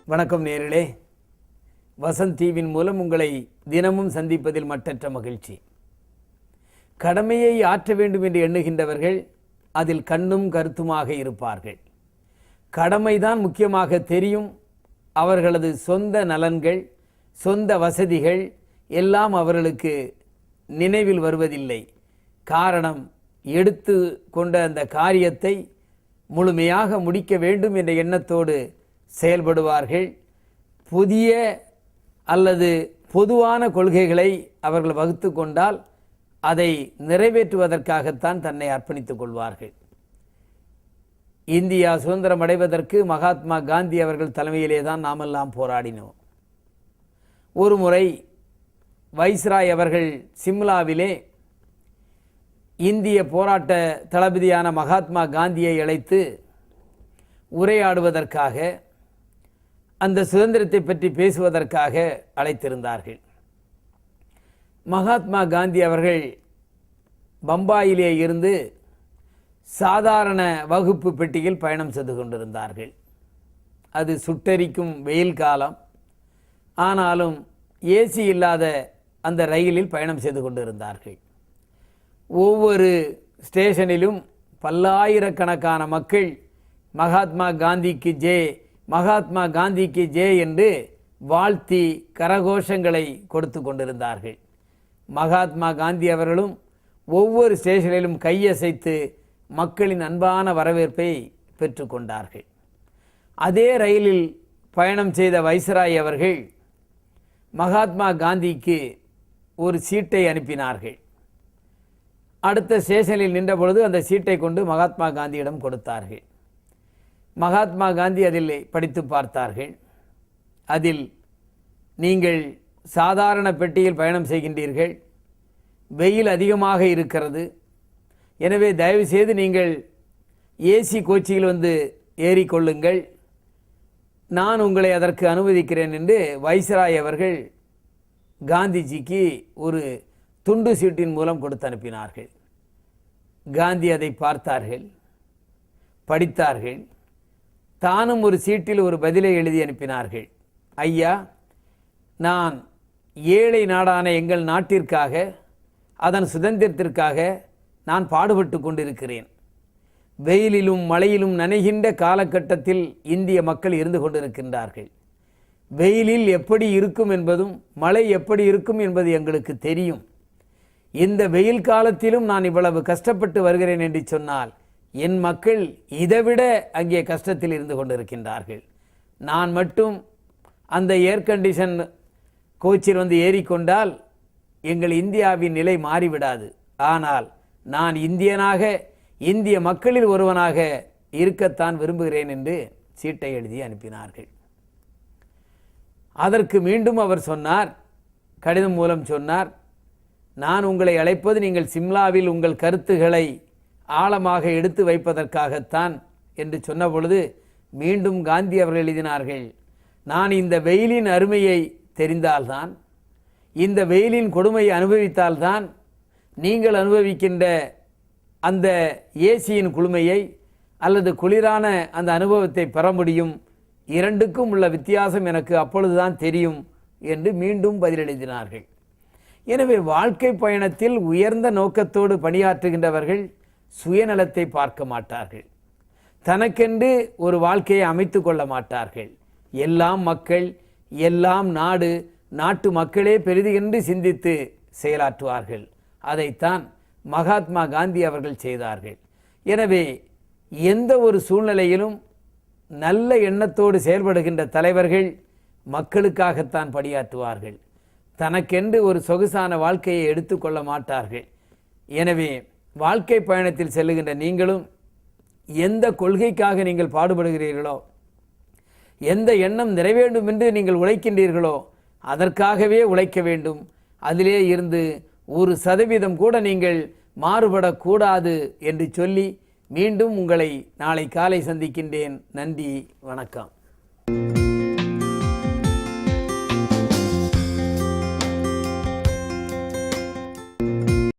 வணக்கம் நேயர்களே. வசந்த் டிவியின் மூலம் உங்களை தினமும் சந்திப்பதில் மட்டற்ற மகிழ்ச்சி. கடமையை ஆற்ற வேண்டும் என்று எண்ணுகின்றவர்கள் அதில் கண்ணும் கருத்துமாக இருப்பார்கள். கடமைதான் முக்கியமாக தெரியும். அவர்களது சொந்த நலன்கள், சொந்த வசதிகள் எல்லாம் அவர்களுக்கு நினைவில் வருவதில்லை. காரணம், எடுத்து கொண்ட அந்த காரியத்தை முழுமையாக முடிக்க வேண்டும் என்ற எண்ணத்தோடு செயல்படுவார்கள். புதிய அல்லது பொதுவான கொள்கைகளை அவர்கள் வகுத்து கொண்டால் அதை நிறைவேற்றுவதற்காகத்தான் தன்னை அர்ப்பணித்துக் கொள்வார்கள். இந்தியா சுதந்திரம் அடைவதற்கு மகாத்மா காந்தி அவர்கள் தலைமையிலே தான் நாமெல்லாம் போராடினோம். ஒரு முறை வைஸ்ராய் அவர்கள் சிம்லாவிலே இந்திய போராட்ட தளபதியான மகாத்மா காந்தியை அழைத்து உரையாடுவதற்காக, அந்த சுதந்திரத்தை பற்றி பேசுவதற்காக அழைத்திருந்தார்கள். மகாத்மா காந்தி அவர்கள் பம்பாயிலே இருந்து சாதாரண வகுப்பு பெட்டியில் பயணம் செய்து கொண்டிருந்தார்கள். அது சுட்டெரிக்கும் வெயில் காலம். ஆனாலும் ஏசி இல்லாத அந்த ரயிலில் பயணம் செய்து கொண்டிருந்தார்கள். ஒவ்வொரு ஸ்டேஷனிலும் பல்லாயிரக்கணக்கான மக்கள் மகாத்மா காந்திக்கு ஜே, மகாத்மா காந்திக்கு ஜே என்று வாழ்த்தி கரகோஷங்களை கொடுத்து கொண்டிருந்தார்கள். மகாத்மா காந்தி அவர்களும் ஒவ்வொரு ஸ்டேஷனிலும் கையசைத்து மக்களின் அன்பான வரவேற்பை பெற்றுக்கொண்டார்கள். அதே ரயிலில் பயணம் செய்த வைஸ்ராய் அவர்கள் மகாத்மா காந்திக்கு ஒரு சீட்டை அனுப்பினார்கள். அடுத்த ஸ்டேஷனில் நின்ற பொழுது அந்த சீட்டை கொண்டு மகாத்மா காந்தியிடம் கொடுத்தார்கள். மகாத்மா காந்தி அதில் படித்து பார்த்தார்கள். அதில், நீங்கள் சாதாரண பெட்டியில் பயணம் செய்கின்றீர்கள், வெயில் அதிகமாக இருக்கிறது, எனவே தயவு செய்து நீங்கள் ஏசி கோச்சியில் வந்து ஏறிக்கொள்ளுங்கள், நான் உங்களை அதற்கு அனுமதிக்கிறேன் என்று வைஸ்ராய் அவர்கள் காந்திஜிக்கு ஒரு துண்டு சீட்டின் மூலம் கொடுத்து அனுப்பினார்கள். காந்தி அதை பார்த்தார்கள், படித்தார்கள். தானும் ஒரு சீட்டில் ஒரு பதிலை எழுதி அனுப்பினார்கள். ஐயா, நான் ஏழை நாடான எங்கள் நாட்டிற்காக, அதன் சுதந்திரத்திற்காக நான் பாடுபட்டு கொண்டிருக்கிறேன். வெயிலிலும் மழையிலும் நனைகின்ற காலகட்டத்தில் இந்திய மக்கள் இருந்து கொண்டிருக்கின்றார்கள். வெயிலில் எப்படி இருக்கும் என்பதும் மழை எப்படி இருக்கும் என்பது எங்களுக்கு தெரியும். இந்த வெயில் காலத்திலும் நான் இவ்வளவு கஷ்டப்பட்டு வருகிறேன் என்று சொன்னால் என் மக்கள் இதைவிட அங்கே கஷ்டத்தில் இருந்து கொண்டிருக்கின்றார்கள். நான் மட்டும் அந்த ஏர் கண்டிஷன் கோச்சில் வந்து ஏறிக்கொண்டால் எங்கள் இந்தியாவின் நிலை மாறிவிடாது. ஆனால் நான் இந்தியனாக, இந்திய மக்களில் ஒருவனாக இருக்கத்தான் விரும்புகிறேன் என்று சீட்டை எழுதி அனுப்பினார்கள். அதற்கு மீண்டும் அவர் சொன்னார், கடிதம் மூலம் சொன்னார், நான் உங்களை அழைப்பது நீங்கள் சிம்லாவில் உங்கள் கருத்துக்களை ஆழமாக எடுத்து வைப்பதற்காகத்தான் என்று சொன்ன பொழுது மீண்டும் காந்தி அவர்கள் எழுதினார்கள், நான் இந்த வெயிலின் அருமையை தெரிந்தால்தான், இந்த வெயிலின் கொடுமையை அனுபவித்தால்தான் நீங்கள் அனுபவிக்கின்ற அந்த ஏசியின் குளுமையை அல்லது குளிரான அந்த அனுபவத்தை பெற முடியும். இரண்டுக்கும் உள்ள வித்தியாசம் எனக்கு அப்பொழுதுதான் தெரியும் என்று மீண்டும் பதிலெழுதினார்கள். எனவே வாழ்க்கை பயணத்தில் உயர்ந்த நோக்கத்தோடு பணியாற்றுகின்றவர்கள் சுயநலத்தை பார்க்க மாட்டார்கள். தனக்கென்று ஒரு வாழ்க்கையை அமைத்து கொள்ள மாட்டார்கள். எல்லாம் மக்கள், எல்லாம் நாடு, நாட்டு மக்களே பெரிது என்று சிந்தித்து செயலாற்றுவார்கள். அதைத்தான் மகாத்மா காந்தி அவர்கள் செய்தார்கள். எனவே எந்த ஒரு சூழ்நிலையிலும் நல்ல எண்ணத்தோடு செயல்படுகின்ற தலைவர்கள் மக்களுக்காகத்தான் பணியாற்றுவார்கள். தனக்கென்று ஒரு சொகுசான வாழ்க்கையை எடுத்துக்கொள்ள மாட்டார்கள். எனவே வாழ்க்கை பயணத்தில் செல்லுகின்ற நீங்களும் எந்த கொள்கைக்காக நீங்கள் பாடுபடுகிறீர்களோ, எந்த எண்ணம் நிறைவேண்டும் என்று நீங்கள் உழைக்கின்றீர்களோ அதற்காகவே உழைக்க வேண்டும். அதிலே இருந்து 1% கூட நீங்கள் மாறுபடக்கூடாது என்று சொல்லி மீண்டும் உங்களை நாளை காலை சந்திக்கின்றேன். நன்றி, வணக்கம்.